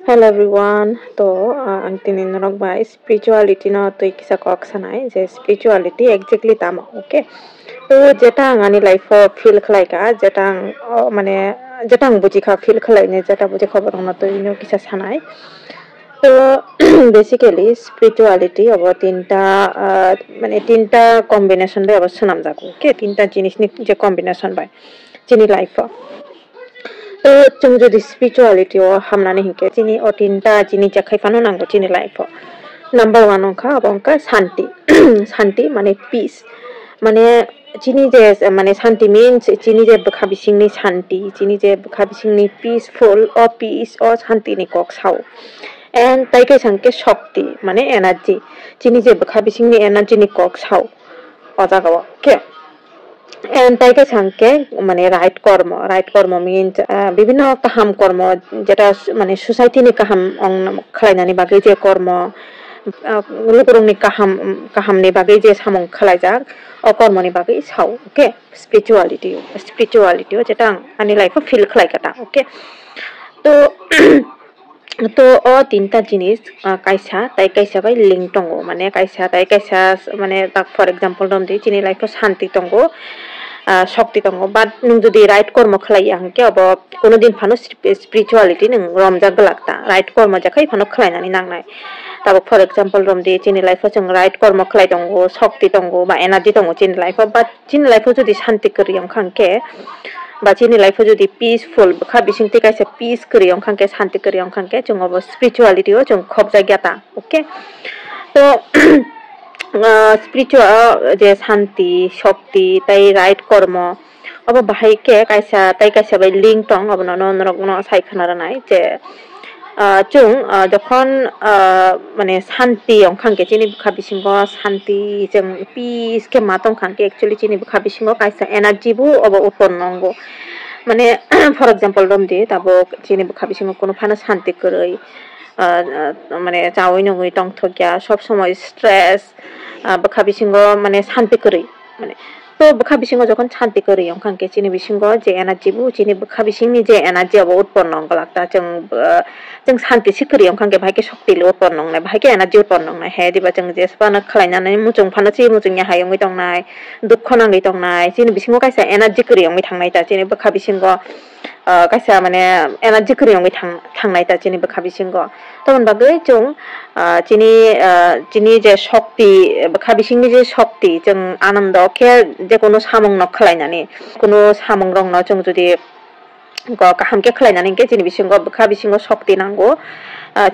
Hello everyone. Ang tininurog ba spirituality no to kisa kok sanai je spirituality exactly tama okay. যেটা আঙানি life feel খালাইকা যেটা মানে যেটা বুঝিখা feel খালাইনে যেটা বুঝে খবর না তো ইনো কিসা সানাই তো বেসিক্যালি স্পিরিচুয়ালিটি অব তিনটা মানে তিনটা কম্বিনেশন রে অবশ্য নাম যাকো ওকে তিনটা জিনিস নি যে কম্বিনেশন বাই চিনি লাইফ जों जुदि स्पिरिचुअलिटीयाव हाबनानै हिंके जोंनि अटिनटा जिनि जाखायफानो नांगौ जोंनि लाइफआव नाम्बार वान अंखा शान्ति शान्ति माने पिस माने जिनि जे माने शान्ति मीन्स जिनि जे बखा बिसिंनि शान्ति जिनि जे बखा बिसिंनि पीसफुल अ पीस अ शान्तिनि कक साव एन्ड ताइके सांके शक्ति माने एनार्जी जिनि जे बखा बिसिंनि एनार्जीनि कक साव अजागाव के And তাইকে সাংকে মানে রাইট কর্ম মিন্স বিভিন্ন কাহাম কর্ম যেটা মানে সোসাইটিনি কাহাম খালাইনানি বাগै যে কর্ম লোকরংনি কাহামনি বাগै যে সামং খালাইজাক অ কর্মনি বাগै সাও ওকে স্পিরিচুয়ালিটি যেটা আনি লাইফে ফিল খালাইকাটা ওকে তো তো অ তিনটা জিনিস কাইসা তাই কাইসা বাই লিঙ্ক দंगो মানে কাইসা তাই কাইসা মানে ফর एग्जांपल দমদি চিনি লাইফে শান্তি दंगो শক্তি दंगो বাট নং যদি রাইট কর্ম খালাইয়া হাंके अब কোনদিন ফানো স্পিরিচুয়ালিটি নং রমজা গলাকতা রাইট কর্ম জাখাই ফানো খালাইনানি নাংনাই তাবো ফর एग्जांपल দমদি চিনি লাইফে जों রাইট কর্ম খালাই दंगो শক্তি दंगो বা এনার্জি दंगो চিনি লাইফে বাট চিনি লাইফে যদি শান্তি করিয়াম খাंके বা চিনি লাইফে যদি পিসফুল খা বিসিংতি কাইসা পিস করিয়াম খাंके শান্তি করিয়াম খাंके जों अब स्पिरिचुअलिटी जों खबजा गियाता ओके तो स्पिरिचुअल जे शान्ति शक्ति ताई राइट कर्म अब बाहायके कायसा ताई कायसा बाय लिंक दं अब न सायखाना रानाय जे जों যখন মানে শান্তি অংখাंके চিনি বুখা বিসিংগ শান্তি जों পিস के मातং खांके एक्चुअली चिनि बुखा बिसिंग कायसा एनार्जी बु अब उत्पन्न नंगो माने फर एग्जांपल दमदि ताबो चिनि बुखा बिसिंग कोनो फाना शांति करै माने जावै नङै दंथगिया सब समय स्ट्रेस बुखा बिसिंग माने शांति करै माने तो बुखा बिसिंग যখন शांति करै अंखांके चिनि बिसिंग जे एनार्जी बु चिनि बुखा बिसिंगनि जे एनार्जी अब उत्पन्न नंगलाकता जों शांति सिकरि अंखांके भाइके शक्ति उत्पन्न नंनाय भाइके एनार्जी उत्पन्न नंनाय हे दिबा जों जेसबानो खलायनानै मुजों फानोसि मुजोंनि हायङै दंनाय दुख नाङै दंनाय चिनि बिसिंग कायसा एनार्जी करियङै थांनाय ता चिनि बुखा बिसिंग कायसा माने एनार्जी करियङै थांनाय ता चिनि बुखा बिसिंग तमन बागै जों चिनि जे शक्ति बुखा बिसिंगनि जे शक्ति जों आनन्द के जे कोनो सामं न खलायनानै कोनो सामं रं न जों जुदि काहामके खलायनानै के चिनि बिसिंग बुखा बिसिंग शक्ति नांगौ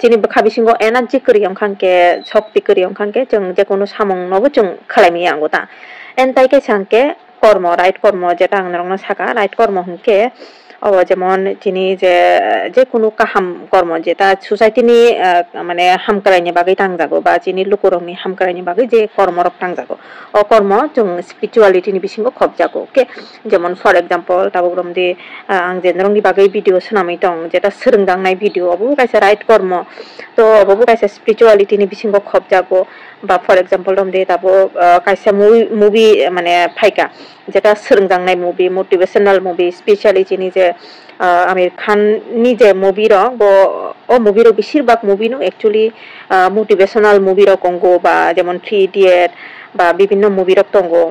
चिनि बुखा बिसिंग एनार्जी करियम खांके शक्ति करियम खांके जों जे कोनो सामं नबो जों खलायनि आंगो ता एन ताइके सांके कर्म राइट कर्म जेटा आं रंना साका राइट कर्म हंके अब जेमन चिनि जे कोनो काहाम कर्म जेटा सोसाइटिनि माने हाम करायनि बागै थांजागो बा चिनि लोकरंनि हाम करायनि बागै जे कर्म रक थांजागो अ कर्म जों स्पिरिचुअलिटिनि बिसिंग खबजागो ओके जेमन फर एग्जांपल ताबोग्रमदि आं जेनरंनि बागै भिडिअ सुनामै दं जेटा सोलोंदांनाय भिडिअ अबो कायसा राइट कर्म तो अबो कायसा स्पिरिचुअलिटिनि बिसिंग खबजागो बा फर एग्जांपल दमदि ताबो कायसा मुभि माने फायका जेटा सोलोंदांनाय मुभि मोटिवेशनल मुभि स्पेशली चिनि जे आमिर खान नि जे मुभि रं बो ओ मुभि रो बेसिरभाग मुभि नो एक्चुअली मोटिवेशनल मुभि रो कंगो बा जेमन 3 इडियट बा বিভিন্ন मुभि रो दंगो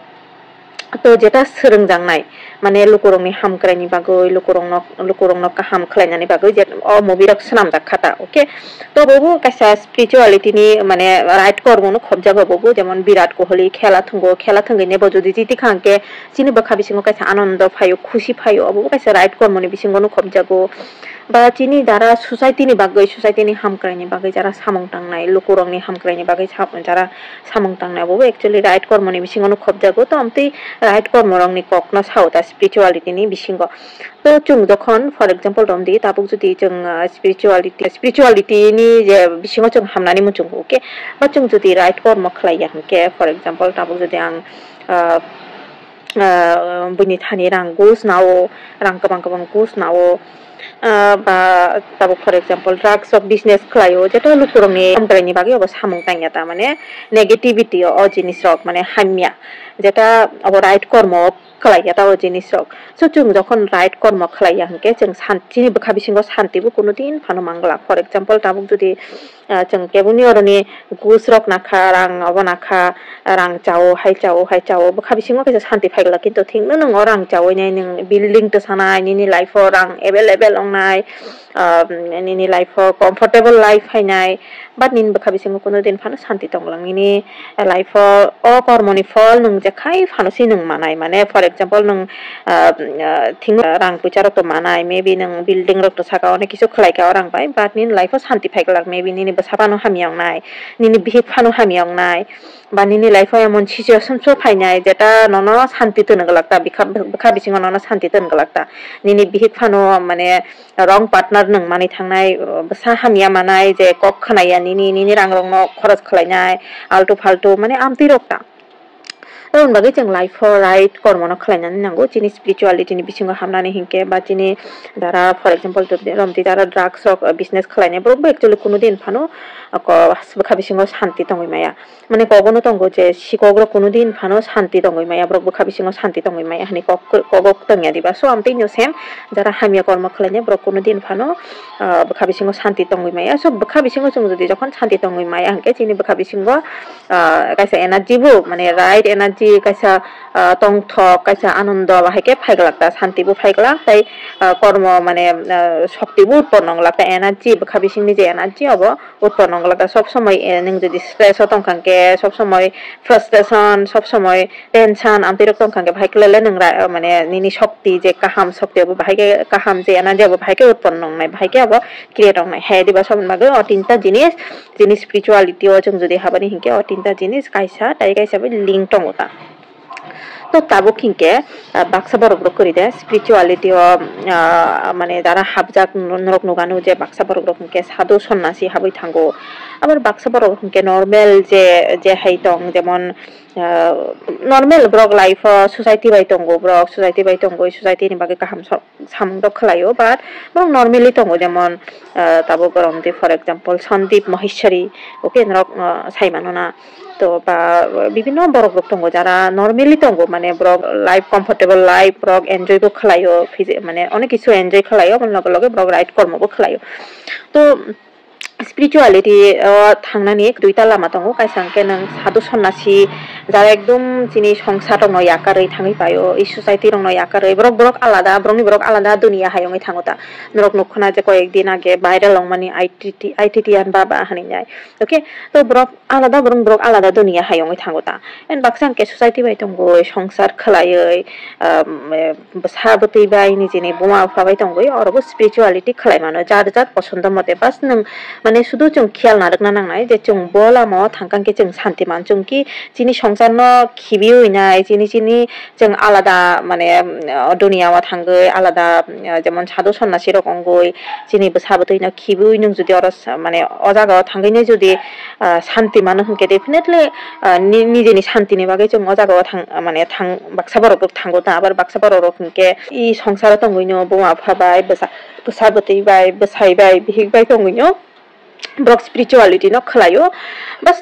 तो जेटा सोलोंदांनाय माने लोकरंनि हामक्रायनि बागै लोकरंनो काहाम खलायनानै बागै जे अ मुभि रक सनामदा खाता ओके तो बबु कायसा स्पिरिचुअलिटिनि माने राइट कर्मनो खबजाबो बबु जेमन विराट कोहली खेला थंगैने बो जदि जिति खांके चिनि बखा बिसिंग कायसा आनन्द फायो खुशी फायो बबु कायसा राइट कर्मनि बिसिंगनो खबजागो बा चिनि दारा सोसाइटिनि बागै हामक्रायनि बागै जारा सामं थांनाय लोकरंनि हामक्रायनि बागै जारा सामं थांनाय बबु एक्चुअली राइट कर्मनि बिसिंगनो खबजागो तो आमति राइट कर्म रंनि ककना साउता स्पिरिचुअलिटिनि बिसिंग तो जों जखन फर एग्जांपल दमदि ताबुक जुदि जों स्पिरिचुअलिटिनि जे बिसिंग जों हामनानै मुजों ओके बा जों जुदि राइट कर्म खलाया हंके फर एग्जांपल ताबुक जुदि आं बुनि थानि रां गुस नाव रां गोबां गुस नाव बा ताबो फर एग्जांपल ड्राग्स अफ बिजनेस खलायो जेटा लोकरंनि हामक्रायनि बागै अब सामं तांया ता माने नेगेटिविटी अ जिनिस रक माने हामिया जेटा अब राइट कर्म khalaiya ta o jinis rok so chung jokhon right kormo khalaiya hangke chung chini bokha bisingo santi bo kono din phano mangla for example tabuk jodi chung kebuni oroni gus rok nakha rang obo nakha rang chao bokha bisingo kaisa santi phaigla kintu thingno nang orang chao nai ning building to sanai nini life orang available ongnai nini life comfortable life hainai but nin bokha bisingo kono din phano santi tonglang nini life o kormoni fol nung je khai phano si nung manai mane for example nung thing rang pucharo to manai maybe nung building rok to saka onek kisu khlai ka orang bai but nin life santi phaigla maybe nini basapano hamiang nai nini bihik phano hamiang nai ba nini life emon situation so phainai jeta nono santi to ngalakta bokha bisingo nono santi to ngalakta nini bihik phano mane wrong partner nung mani thangnai basa hamia manai je kok khanaya nini rang rong no kharaj khlainai alto falto mane amti rokta Ron bagi jeng life for right kormono khlainani nango chini spirituality ni bisingo hamnani hingke ba chini dara for example romti dara drugs rok business khlainai bro actually kono din phano ko bokha bisingo santi tongoi maya mane kogono tongo je sikogro kono din phano santi tongoi maya bro bokha bisingo santi tongoi maya hani kogok tongya diba so amte no same dara hamia kormo khlainai bro kono din phano bokha bisingo santi tongoi maya so bokha bisingo chung jodi jokhon santi tongoi maya hangke chini bokha bisingo kaisa energy bu mane right energy kaisa tongthok kaisa anondo bahake phaigla santi bu phaigla tai kormo mane shakti bu utpন্ন ngla energy bokha bisingni je energy obo utpন্ন ngla sob somoy ning jodi stress tongkangke sob somoy frustration sob somoy tension amtirok tongkangke bhaikle le nang mane nini shakti je kaham shakti obo bahake kaham je energy obo bahake utpন্ন ngnai bahake obo create ngnai he diba sob mage o tinta jinis spirituality o chung jodi habani hingke o tinta jinis kaisa tai kaisa bi link tongota তো তাবো কিংকে বাক্সা বড় বড় করি দে spirituality ও মানে যারা হাবজাক নরক নগানো যে বাক্সা বড় বড় কিংকে সাধু সন্ন্যাসী হাবই থাঙ্গো আবার বাক্সা বড় কিংকে নরমাল যে হাইতং যেমন নরমাল ব্রক লাইফ সোসাইটি বাই তঙ্গো ব্রক সোসাইটি বাই তঙ্গো সোসাইটি ni বাগে কাহাম সামুন্দ খলায়ো বাট ব্রক নরমালি তঙ্গো যেমন তাবো গরমতে for example Sandeep Maheshwari okay নরক সাইমানোনা তো বা বিভিন্ন বড় গ্রুপ তঙ্গো যারা নরমালি তঙ্গো মানে Borok life comfortable life Borok enjoy কো খলায়ো মানে অনেক কিছু এনজয় খলায়ো লগে লগে ব্রক রাইট কর্মবো খলায়ো তো spirituality থাংনানি দুইটা লামা দङ কাইসাংকে नों সাধু সন্ন্যাসী যারা একদম যিনি সংসার রং ইয়াকারই থাঙি পায়ো এই সোসাইটি রং ইয়াকারই ব্রক আলাদা ব্রক আলাদা দুনিয়া হায়ঙই থাঙতা নরক নখনা যে কয়েকদিন আগে ভাইরাল রং মানে আইটিটি আন বাবা হানি যায় ওকে তো ব্রক আলাদা দুনিয়া হায়ঙই থাঙতা এন বাকসাংকে সোসাইটি বাই দङो সংসার খলায়ই সাবতই বাই নিজেনি বোমা ফাবাই দङो অরবো স্পিরিচুয়ালিটি খলাই মানো যার পছন্দ মতে বাস नों মানে শুধু जों খিয়াল নারকনা নাংনাই যে जों বলামো থাংকাংকে जों শান্তিমান जों কি যিনি সংসারন খিবি হইনাই যিনি जों আলাদা মানে দুনিয়াও থাঙ্গৈ আলাদা যেমন সাধু সন্ন্যাসী রকম গই যিনি বসাবতই না খিবি নং যদি অর মানে অজাগাও থাঙ্গৈনে যদি শান্তি মান হংকে ডেফিনেটলি নিজেনি শান্তিনি বাগে जों অজাগাও মানে বাক্সা বড় থাঙ্গো তা আবার বাক্সা বড় রকমকে ই সংসার তঙ্গইনো বোমা ফাবাই বসাবতই বাই বসাইবাই বিহিকবাই তঙ্গইনো ব্রক স্পিরিচুয়ালিটি ন খলায়ো বাস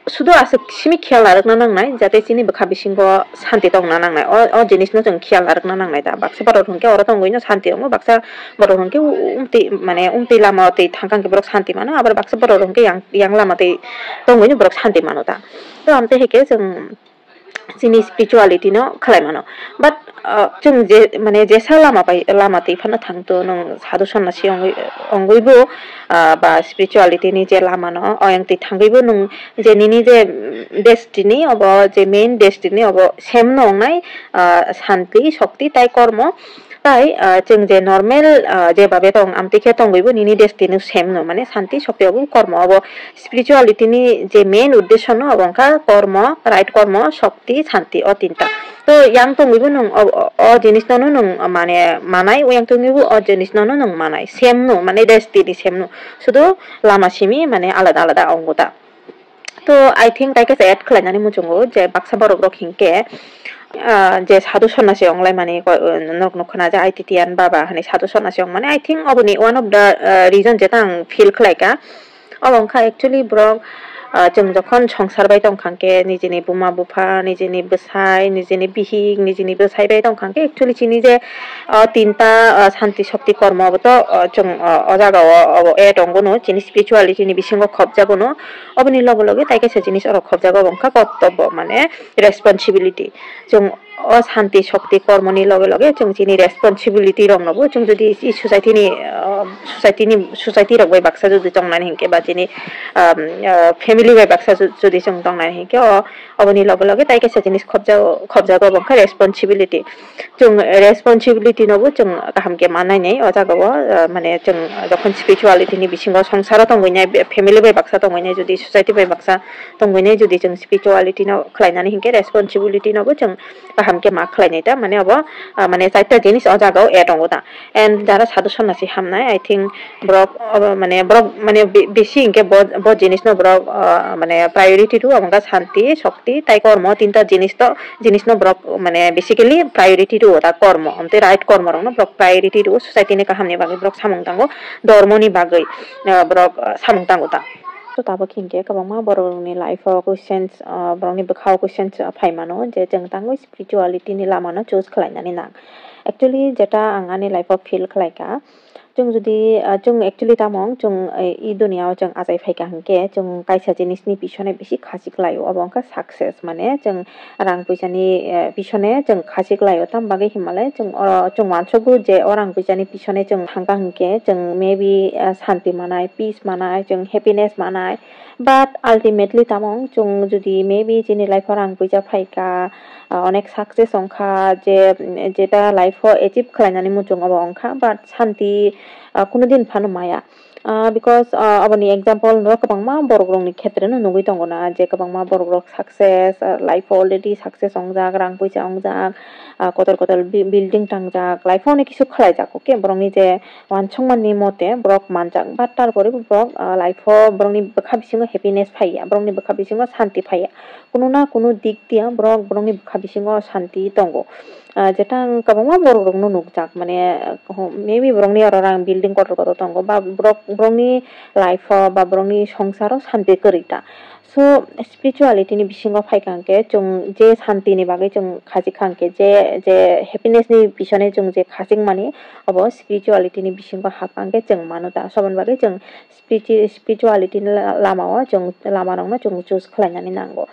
শুধু আছে সিমি খেয়াল রাখনা নাংনাই যাতে চিনি বখা বিসিংগ শান্তি তংনা নাংনাই অ জিনিস ন जों খেয়াল রাখনা নাংনাই তা বাক্সা বড় হংকে অর তঙ্গইনো শান্তি দङ বাক্সা বড় হংকে উমতি লামাতে থাংকাংকে ব্রক শান্তি মানো আবার বাক্সা বড় হংকে yang লামাতে তঙ্গইনো ব্রক শান্তি মানো তা তো আমতে হেকে जों যিনি স্পিরিচুয়ালিটি ন খলাই মানো বাট जों जे माने जेसा लामाते फाना थांतो नों साधु सन्यासी अंगैबो बा स्पिरिचुअलिटी नि जे लामा न अयंति थांगैबो नों जे निनि जे डेस्टिनी अब जे मेन डेस्टिनी अब सेम नंनाय शान्ति शक्ति ताइ कर्म তাই जों जे नर्मेल जे भाबे दं आमतिखे तंगैबो निनि डेस्टिनी सेम न माने शान्ति शक्ति अब कर्म अब स्पिरिचुअलिटी नि जे मेन उद्देश्य न अबंका कर्म राइट कर्म शक्ति शान्ति अ तीनटा तो yang tongwibo nung o jinis no nung mane manai o yang tongwibo o jinis no nung manai same no mane destiny same no sudo lama simi mane alada ongota तो I think ताइके से add खलायनानै मुजंगो जे बाक्सा बर' ग्रक हिंके जे साधु सन्यासी अंगलाय माने नक नखना जे आइटिटियान बाबा हने साधु सन्यासी अंग माने I think अबनि one of the reason जे तां feel खलायका अबंखा actually ब्रक जों जखन संसार बाय दंखांके निजेनि बुमा बुफा निजेनि बोसाय निजेनि बिहिक निजेनि बोसाय बाय दंखांके एक्चुअली चिनि जे तीनटा शांति शक्ति कर्म तो जों अजागाव ए दंगनो चिनि स्पिरिचुअलिटी नि बिसिंग खबजागनो अबनि लगे लगे ताइके जिनिस अर खबजागो बंखा कर्तव्य माने रेस्पॉन्सिबिलिटी जों अशांति शक्ति कर्मनि लगे लगे जों जिनि रेस्पॉन्सिबिलिटी रंनबो जों जदि इ सोसाइटी रग बाय बाक्सा जदि दंनानै हिंके बा जिनि फैमिली बाय बाक्सा जदि जों दंनानै हिंके अबनि लगे लगे ताइके जिनिस खबजागो बंखा रेस्पॉन्सिबिलिटी जों रेस्पॉन्सिबिलिटी नबो जों गाहामके मानायनै अजागाव माने जों जखन स्पिरिचुअलिटी नि बिसिंग संसार दंगैनाय फैमिली बाय बाक्सा दंगैनाय जदि सोसाइटी बाय बाक्सा दंगैनाय जदि जों स्पिरिचुअलिटी न खलायनानै हिंके रेस्पॉन्सिबिलिटी नबो जों गाहामके मा खलायनाय दा माने अब माने चाइटा जिनिस अजागाव ए दंगो दा एंड जारा साधु सन्यासी हामनाय आई थिंक ब्रक माने बेसि हिंके ब जिनिस न ब्रक माने प्रायोरिटी टू अमंगा शांति शक्ति ताइ कर्म तीनटा जिनिस न ब्रक माने बेसिकली प्रायोरिटी टू दा कर्म हमते राइट कर्म रंग न ब्रक प्रायोरिटी टू सोसाइटी नि काहामनि बागै ब्रक सामंग तांगो धर्मनि बागै ब्रक सामंग तांगो दा तो ताबो खिंके कबमा बरनि लाइफ क्वेश्चंस बरनि बखाव क्वेश्चंस फाइमानो जे जों तांगो स्पिरिचुअलिटी नि लामानो चूज खलायनानै नां एक्चुअली जेटा आंगानि लाइफ फील खलायका जों जुदि जों एक्चुअली तामंग जों इ दुनियाव जों आजाय फायका हंके जों कायसा जिनिसनि पिछने बेसि खासिक लायो अब अंका सक्सेस माने जों रां पैसानि पिछने जों खासिक लायो ताम बागै हिमालय जों मानसगु जे रां पैसानि पिछने जों थांगा हंके जों मेबी शांति मानाय पीस मानाय जों हैप्पीनेस मानाय but ultimately tamong जों जुदि मेबी जिनि लाइफ रां पैसा फायका अनेक सक्सेस अंखा जेटा लाइफ एचिव खलायनानै मुजों अब अंखा but शांति कुनु दिन फानो माया because aboni example no kabangma borogrongni khetreno nugui tongona je kabangma borogrok success life already success ongjak rang poisa ongjak kotor building tangjak life oni kisu khlaijak okay borongni je wansongmanni mote borok manjak but tarpore borok life borongni bokha bisingo happiness phaiya borongni bokha bisingo shanti phaiya kuno na kuno dik dia borongni bokha bisingo shanti tongo যেটা kabangma borok no nugjak মানে maybe borongni arang building kotor tongo ba borongni life ba borongni songsaro shanti korita so spirituality ni bisingo phaikangke जों जे शांति नि बागै जों खाजि खांके जे happiness नि बिसने जों जे खाजिं माने अब स्पिरिचुअलिटी नि बिसिंगो हापांके जों मानुदा सबन बागै जों स्पिरिचुअलिटी नि लामाव जों लामा रंनो जों चूज खलायनानै नांगौ